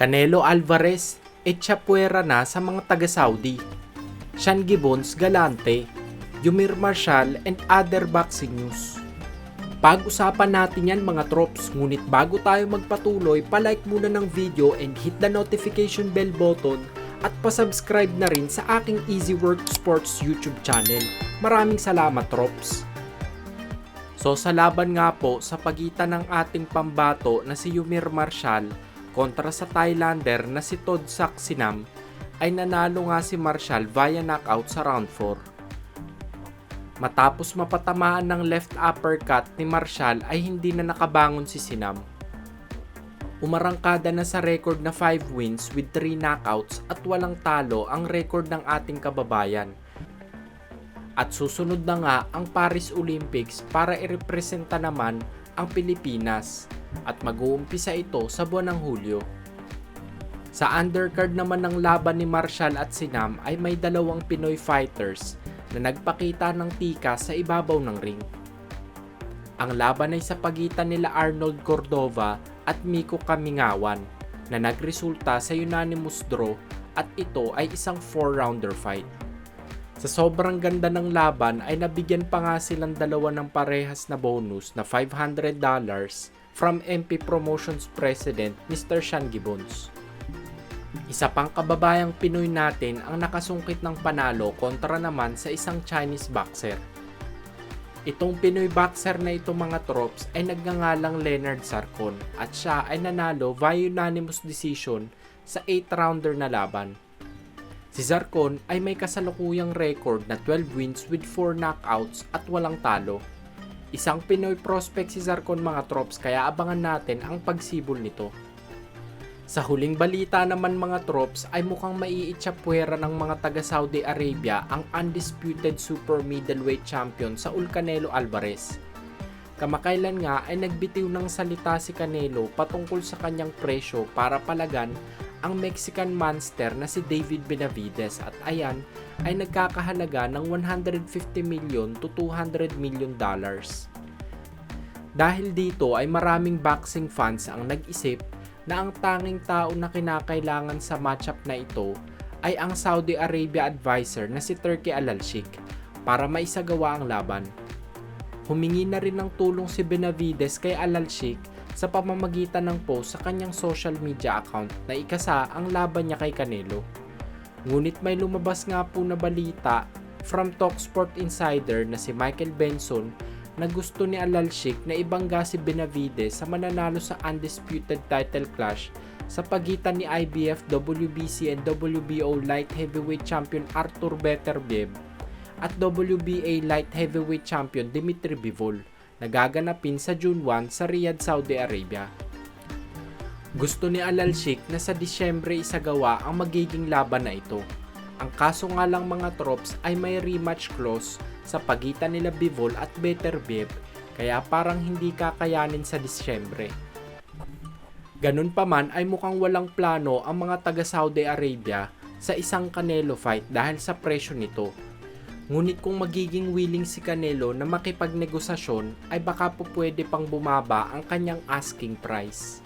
Canelo Alvarez, etsapuwera na sa mga taga-Saudi. Sean Gibbons galante, Yumir Marshall and other boxing news. Pag-usapan natin yan mga trops, ngunit bago tayo magpatuloy, palike muna ng video and hit the notification bell button at pasubscribe na rin sa aking Easy Work Sports YouTube channel. Maraming salamat trops! So sa laban nga po sa pagitan ng ating pambato na si Yumir Marshall kontra sa Thailander na si Todsak Sinam, ay nanalo nga si Marshall via knockout sa round 4. Matapos mapatamaan ng left uppercut ni Marshall ay hindi na nakabangon si Sinam. Umarangkada na sa record na 5 wins with 3 knockouts at walang talo ang record ng ating kababayan. At susunod na nga ang Paris Olympics para irepresenta naman ang Pilipinas at mag-uumpisa ito sa buwan ng Hulyo. Sa undercard naman ng laban ni Marshall at Sinam ay may dalawang Pinoy fighters na nagpakita ng tika sa ibabaw ng ring. Ang laban ay sa pagitan nila Arnold Cordova at Miko Kamingawan na nagresulta sa unanimous draw at ito ay isang 4-rounder fight. Sa sobrang ganda ng laban ay nabigyan pa nga silang dalawa ng parehas na bonus na $500 from MP Promotions President Mr. Sean Gibbons. Isa pang kababayang Pinoy natin ang nakasungkit ng panalo kontra naman sa isang Chinese boxer. Itong Pinoy boxer na ito mga trops ay nagngangalang Leonard Zarcon at siya ay nanalo via unanimous decision sa 8-rounder na laban. Si Zarcon ay may kasalukuyang record na 12 wins with 4 knockouts at walang talo. Isang Pinoy prospect si Zarcon mga trops kaya abangan natin ang pagsibol nito. Sa huling balita naman mga trops ay mukhang maiitsapwera ng mga taga Saudi Arabia ang undisputed super middleweight champion Saul Canelo Alvarez. Kamakailan nga ay nagbitiw ng salita si Canelo patungkol sa kanyang presyo para palagan ang Mexican monster na si David Benavidez at ayan ay nagkakahalaga ng $150 million to $200 million. Dahil dito ay maraming boxing fans ang nag-isip na ang tanging tao na kinakailangan sa matchup na ito ay ang Saudi Arabia advisor na si Turki Al-Sheikh para maisagawa ang laban. Humingi na rin ng tulong si Benavidez kay Al-Sheikh sa pamamagitan ng post sa kanyang social media account na ikasa ang laban niya kay Canelo. Ngunit may lumabas nga po na balita from Talksport Insider na si Michael Benson na gusto ni Al-Sheikh na ibangga si Benavidez sa mananalo sa undisputed title clash sa pagitan ni IBF, WBC and WBO light heavyweight champion Artur Beterbiev at WBA light heavyweight champion Dmitry Bivol na gaganapin sa June 1 sa Riyadh, Saudi Arabia. Gusto ni Al-Sheikh na sa Disyembre isagawa ang magiging laban na ito. Ang kaso nga lang mga trops ay may rematch clause sa pagitan nila Bivol at Beterbiev kaya parang hindi kakayanin sa Disyembre. Ganun pa man ay mukhang walang plano ang mga taga Saudi Arabia sa isang Canelo fight dahil sa presyo nito. Ngunit kung magiging willing si Canelo na makipagnegosasyon ay baka po pwede pang bumaba ang kanyang asking price.